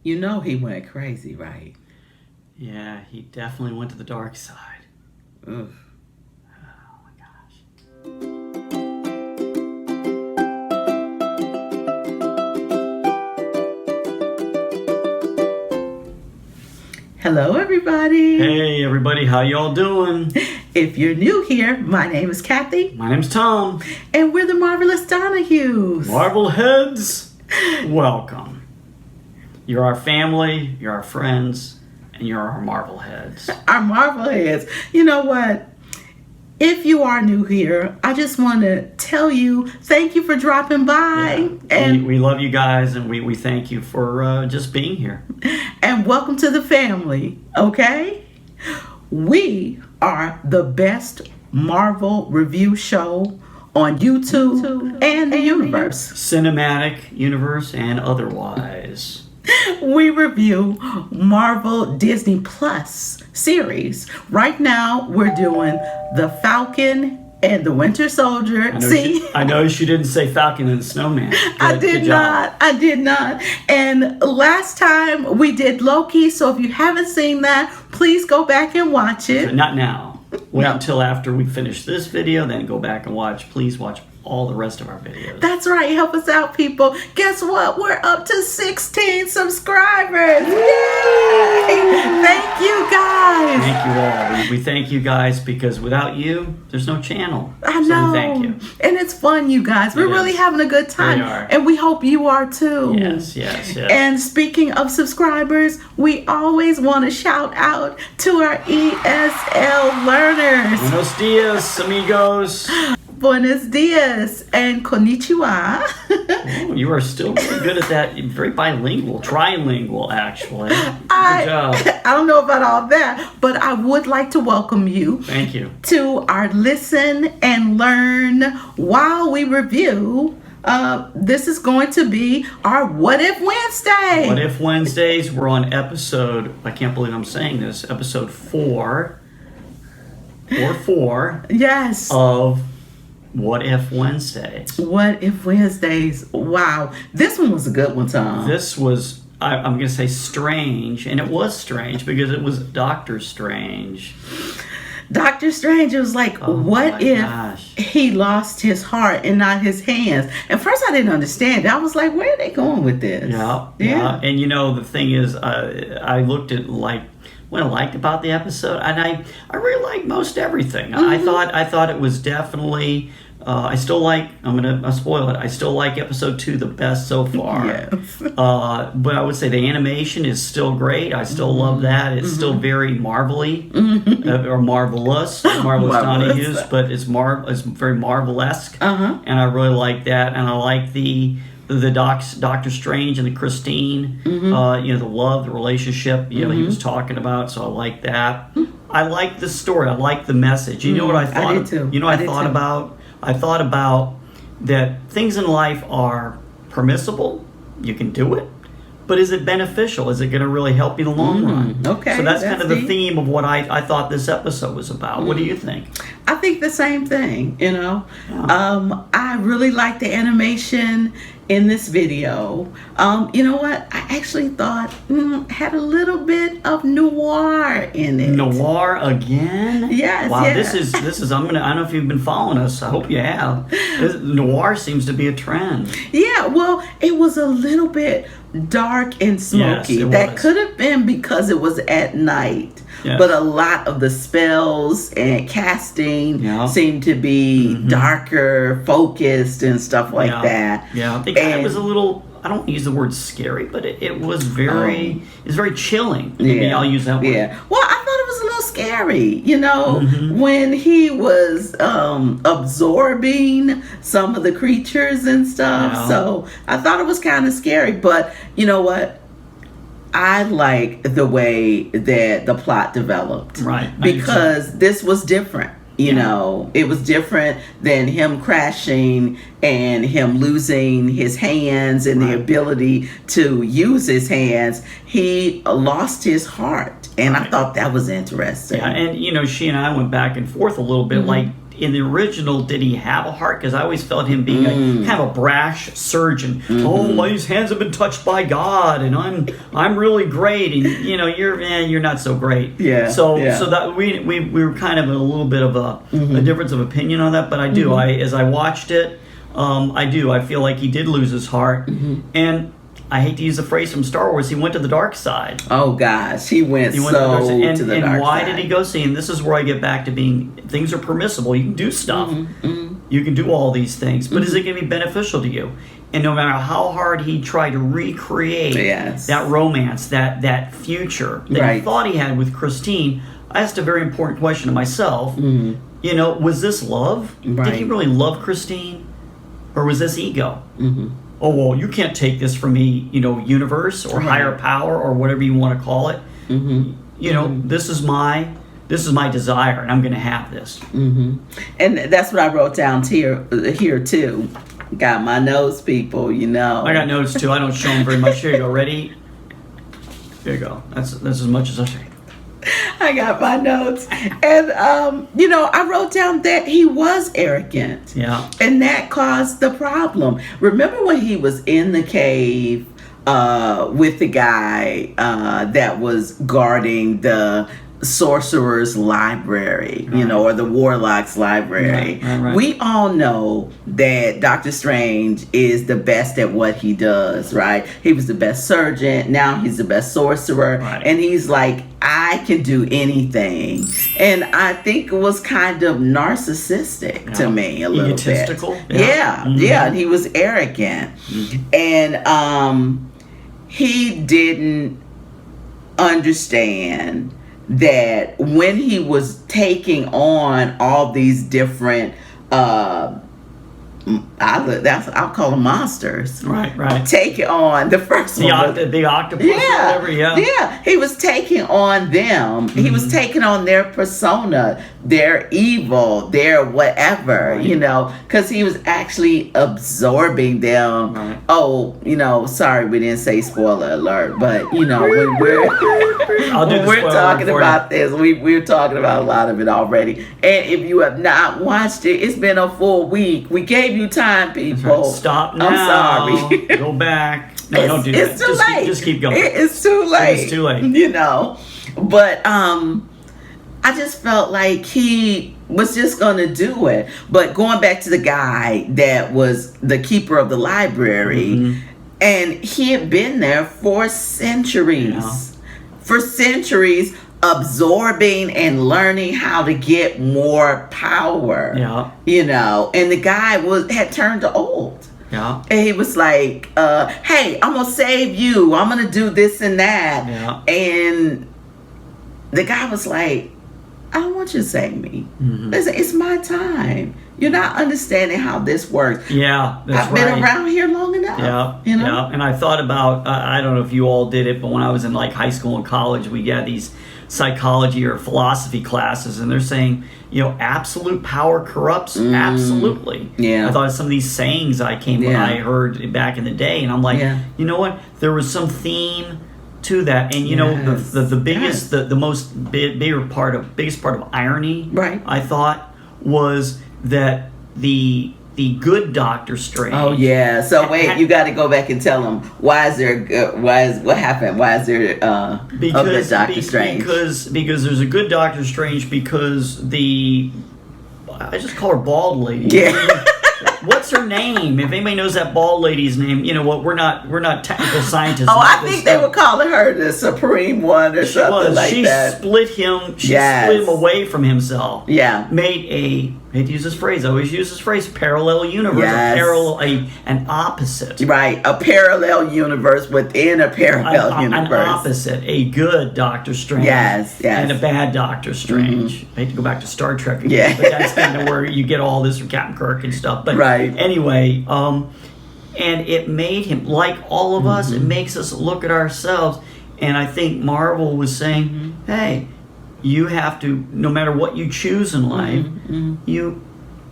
You know he went crazy, right? Yeah, he definitely went to the dark side. Ugh. Oh my gosh. Hello, everybody. Hey everybody, how y'all doing? If you're new here, my name is Cathy. My name's Tom. And we're the Marvelous Donohues. Marvel heads, welcome. You're our family, you're our friends, and you're our Marvel heads. Our Marvel heads. You know what? If you are new here, I just want to tell you thank you for dropping by. Yeah. And we love you guys, and we thank you for just being here. And welcome to the family, okay? We are the best Marvel review show on YouTube and the universe. Cinematic, universe, and otherwise. We review Marvel Disney Plus series. Right now, we're doing The Falcon and the Winter Soldier. I noticed you didn't say Falcon and the Snowman. I did not. And last time we did Loki, so if you haven't seen that, please go back and watch it. Not now. Wait until after we finish this video, then go back and watch. Please watch all the rest of our videos. That's right. Help us out, people. Guess what? We're up to 16 subscribers. Yay! Thank you, guys. Thank you all. We thank you guys because without you, there's no channel. I know. So we thank you. And it's fun, you guys. We're really having a good time. We are. And we hope you are too. Yes. And speaking of subscribers, we always want to shout out to our ESL learners. Buenos dias, amigos. Buenos dias and konnichiwa. Oh, you are still very good at that. Very bilingual, trilingual, actually. Good job. I don't know about all that, but I would like to welcome you. Thank you. To our Listen and Learn while we review. This is going to be our What If Wednesday. What If Wednesdays? We're on episode, I can't believe I'm saying this, episode 4. Yes. Of What If Wednesdays. What If Wednesdays. Wow. This one was a good one, Tom. This was, I'm going to say strange, and it was strange because it was Dr. Strange. Dr. Strange, it was like, what if he lost his heart and not his hands? At first, I didn't understand it. I was like, where are they going with this? Yeah. And you know, the thing is, I looked at like what I liked about the episode, and I really liked most everything. Mm-hmm. I thought it was definitely. I still like. I'm gonna spoil it. I still like episode 2 the best so far. Yes. But I would say the animation is still great. I still love that. It's still very marvelly or marvelous Donohues, but it's very Marvel-esque. And I really like that. And I like the Doctor Strange and the Christine. You know, the love, the relationship. You know, he was talking about. So I like that. I like the story. I like the message. You know what I thought? I did too. You know what I thought about? I thought about that things in life are permissible. You can do it. But is it beneficial? Is it going to really help you in the long run? Okay. So that's kind of the theme of what I thought this episode was about. What do you think? I think the same thing, you know. Yeah. I really like the animation in this video. You know what? I actually thought had a little bit of noir in it. Noir again? Yes. Wow, yeah. this is I don't know if you've been following us. I hope you have. Noir seems to be a trend. Yeah, well, it was a little bit dark and smoky. Yes, that could have been because it was at night. Yes. But a lot of the spells and casting seemed to be darker, focused, and stuff like that. Yeah, I think it was a little. I don't use the word scary, but it was very. It's very chilling. Maybe I'll use that word. Yeah. Well, I thought it was a little scary. You know, when he was absorbing some of the creatures and stuff. Yeah. So I thought it was kind of scary. But you know what? I like the way that the plot developed. Right. Because this was different. You know, it was different than him crashing and him losing his hands and the ability to use his hands. He lost his heart. And I thought that was interesting. Yeah, and you know, she and I went back and forth a little bit. Like, in the original, did he have a heart? Because I always felt him being a kind of a brash surgeon. Oh, my hands have been touched by God, and I'm really great, and you're not so great. Yeah. So that we were kind of a little bit of a difference of opinion on that. But I do. As I watched it, I feel like he did lose his heart, and I hate to use the phrase from Star Wars, he went to the dark side. Oh gosh, he went to the dark side. And why did he go see? And this is where I get back to being, things are permissible. You can do stuff. You can do all these things. But is it going to be beneficial to you? And no matter how hard he tried to recreate that romance, that future that he thought he had with Christine, I asked a very important question to myself. Was this love? Did he really love Christine? Or was this ego? Oh, well, you can't take this from me, universe or higher power or whatever you want to call it. This is my desire, and I'm going to have this. And that's what I wrote down here too. Got my notes, people. I got notes too. I don't show them very much. Here you go. Ready? Here you go. That's as much as I say. I got my notes. And, I wrote down that he was arrogant. Yeah. And that caused the problem. Remember when he was in the cave with the guy that was guarding the sorcerer's library, or the warlock's library. Right. We all know that Dr. Strange is the best at what he does, right? He was the best surgeon. Now he's the best sorcerer. Right. And he's like, I can do anything. And I think it was kind of narcissistic to me a little egotistical. bit. Yeah. And he was arrogant. And he didn't understand that when he was taking on all these different I'll call them monsters. Right. Taking on the first one. The big octopus or whatever, Yeah. He was taking on them. He was taking on their persona, their evil, their whatever, because he was actually absorbing them. Right. Oh, sorry we didn't say spoiler alert, but when we're talking about this, we're talking about a lot of it already. And if you have not watched it, it's been a full week. We gave you time, people. Right. Stop now. I'm sorry. Go back. No, don't do that. It's too late. Just keep going. It's too late. It's too late. But I just felt like he was just going to do it. But going back to the guy that was the keeper of the library, and he had been there for centuries. Yeah. For centuries, absorbing and learning how to get more power. Yeah. And the guy had turned old. Yeah. And he was like, hey, I'm going to save you. I'm going to do this and that. Yeah. And the guy was like, I don't want you to save me. Listen, it's my time. You're not understanding how this works. Yeah, that's I've been around here long enough. Yeah. And I thought about, I don't know if you all did it, but when I was in like high school and college, we had these psychology or philosophy classes, and they're saying, absolute power corrupts. Absolutely. Yeah. I thought of some of these sayings I heard back in the day, and I'm like, you know what? There was some theme to that, and the biggest, the most biggest part of irony, right? I thought was that the good Dr. Strange. Oh yeah. So wait, you got to go back and tell them what happened? Why is there a good Dr. Strange? Because there's a good Dr. Strange because I just call her bald lady. Yeah. What's her name? If anybody knows that bald lady's name, we're not technical scientists. I think they were calling her the Supreme One or something like that. She split him away from himself. Yeah. Made I hate to use this phrase. I always use this phrase: parallel universe. Yes. An opposite. Right, a parallel universe within a parallel universe. An opposite, a good Doctor Strange. Yes. And a bad Doctor Strange. I hate to go back to Star Trek again, Yeah. but that's kind of where you get all this from Captain Kirk and stuff. But anyway, and it made him, like all of us, it makes us look at ourselves. And I think Marvel was saying, hey, you have to, no matter what you choose in life, you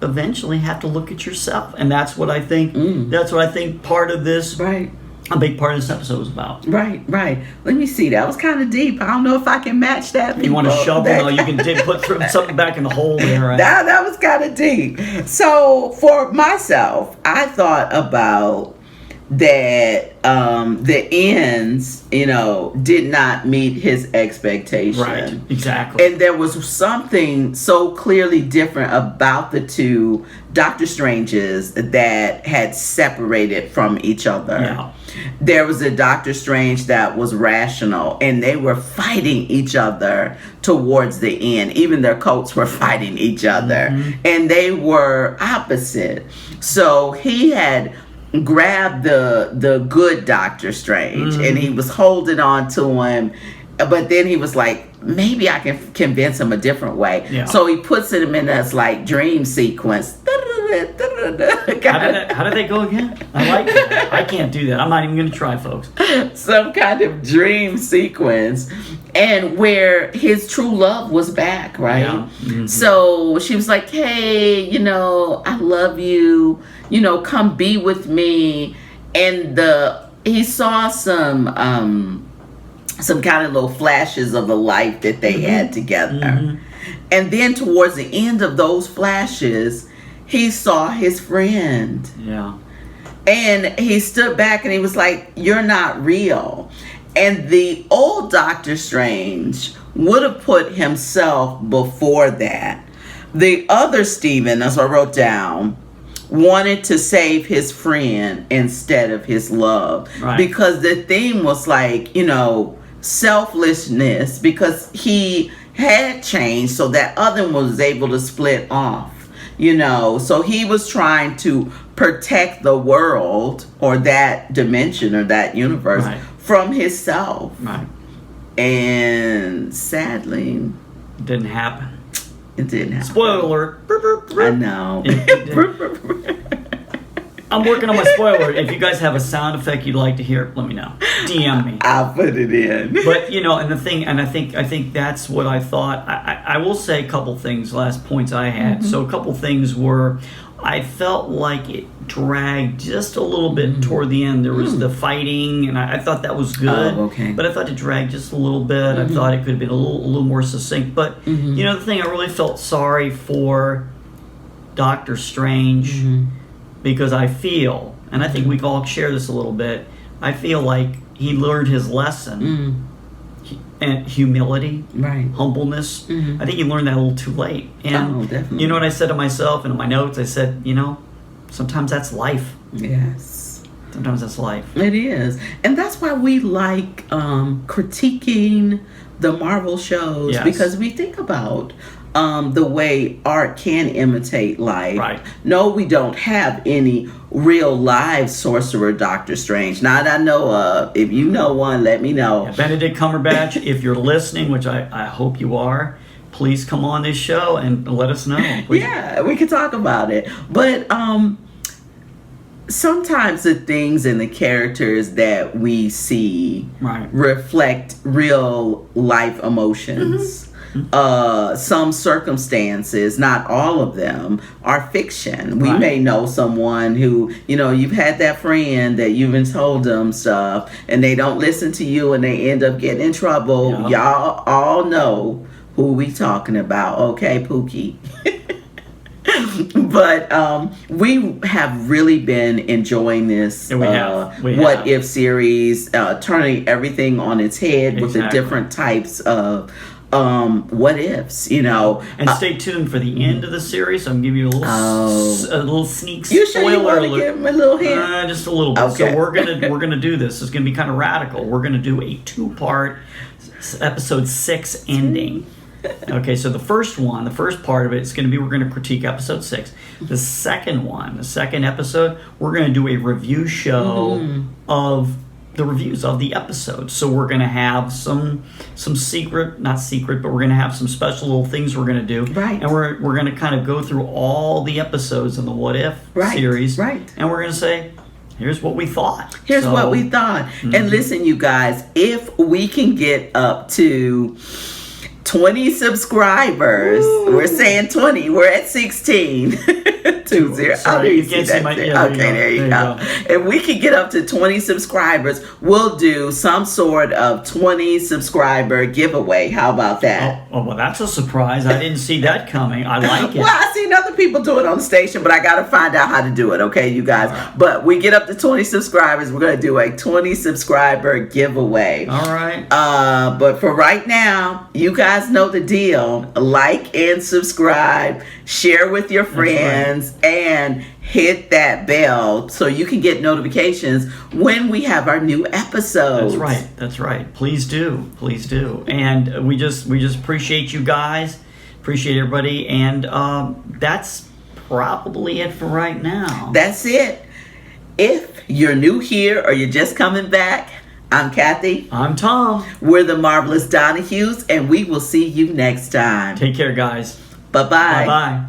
eventually have to look at yourself. And that's what I think. That's what I think part of this a big part of this episode was about. Right. Let me see. That was kind of deep. I don't know if I can match that. You want to shovel? No, you can put something back in the hole there. Right? That was kind of deep. So for myself, I thought about that the ends, did not meet his expectation. Right, exactly. And there was something so clearly different about the two Dr. Stranges that had separated from each other. Yeah. There was a Dr. Strange that was rational, and they were fighting each other towards the end. Even their coats were fighting each other. Mm-hmm. And they were opposite. So he had grabbed the good Dr. Strange, and he was holding on to him, but then he was like, maybe I can convince him a different way. Yeah. So he puts him in this like dream sequence. How did they go again? I like it. I can't do that. I'm not even going to try, folks. Some kind of dream sequence, and where his true love was back, right? Yeah. Mm-hmm. So she was like, hey, I love you. Come be with me. And he saw some kind of little flashes of the life that they had together. Mm-hmm. And then towards the end of those flashes, he saw his friend. Yeah. And he stood back and he was like, you're not real. And the old Dr. Strange would have put himself before that. The other Stephen, as I wrote down, wanted to save his friend instead of his love. Right. Because the theme was like, selflessness, because he had changed, so that other one was able to split off. So he was trying to protect the world or that dimension or that universe from himself. Right. And sadly, it didn't happen. It didn't happen. Spoiler alert. I know. I'm working on my spoiler. If you guys have a sound effect you'd like to hear, let me know. DM me. I'll put it in. But and I think that's what I thought. I will say a couple things. Last points I had. Mm-hmm. So a couple things were, I felt like it dragged just a little bit toward the end. There was the fighting, and I thought that was good. Oh, okay. But I thought it dragged just a little bit. I thought it could have been a little more succinct. But the thing, I really felt sorry for Dr. Strange. Mm-hmm. Because I feel, and I think we all share this a little bit, I feel like he learned his lesson. And humility, humbleness. Mm-hmm. I think he learned that a little too late. And definitely. You know what I said to myself and in my notes? I said, sometimes that's life. Yes. Sometimes that's life. It is. And that's why we like critiquing the Marvel shows. Yes. Because we think about the way art can imitate life. Right. No, we don't have any real live sorcerer Dr. Strange. Not I know of. If you know one, let me know. Yeah, Benedict Cumberbatch, if you're listening, which I hope you are, please come on this show and let us know. Please. Yeah, we can talk about it. But sometimes the things and the characters that we see reflect real life emotions. Mm-hmm. Some circumstances, not all of them, are fiction. We may know someone who, you've had that friend that you've been told them stuff and they don't listen to you and they end up getting in trouble. Yeah. Y'all all know who we talking about. Okay, Pookie. But we have really been enjoying this What If series, turning everything on its head with the different types of what ifs, And stay tuned for the end of the series. I'm giving you a little sneak spoiler. You sure you want to give him a little hint? Just a little bit. Okay. So we're gonna do this. It's gonna be kind of radical. We're gonna do a 2-part episode 6 ending. Okay, so the first part of it is going to be, we're going to critique episode 6. The second episode, we're going to do a review show of the reviews of the episodes. So we're going to have some not secret, but we're going to have some special little things we're going to do. Right. And we're going to kind of go through all the episodes in the What If series. Right. And we're going to say, here's what we thought. What we thought. Mm-hmm. And listen, you guys, if we can get up to 20 subscribers. Woo. We're saying 20. We're at 16. 20. Sorry, you can't see my. Yeah, okay, there you go. If we can get up to 20 subscribers, we'll do some sort of 20 subscriber giveaway. How about that? Oh, well, that's a surprise. I didn't see that coming. I like it. Well, I've seen other people do it on the station, but I got to find out how to do it, okay, you guys? Right. But we get up to 20 subscribers, we're going to do a 20 subscriber giveaway. All right. But for right now, you guys know the deal. Like and subscribe, share with your friends, and hit that bell so you can get notifications when we have our new episodes. That's right. Please do. And we just appreciate you guys. Appreciate everybody. And that's probably it for right now. That's it. If you're new here or you're just coming back, I'm Kathy. I'm Tom. We're the Marvelous Donohues, and we will see you next time. Take care, guys. Bye-bye. Bye-bye.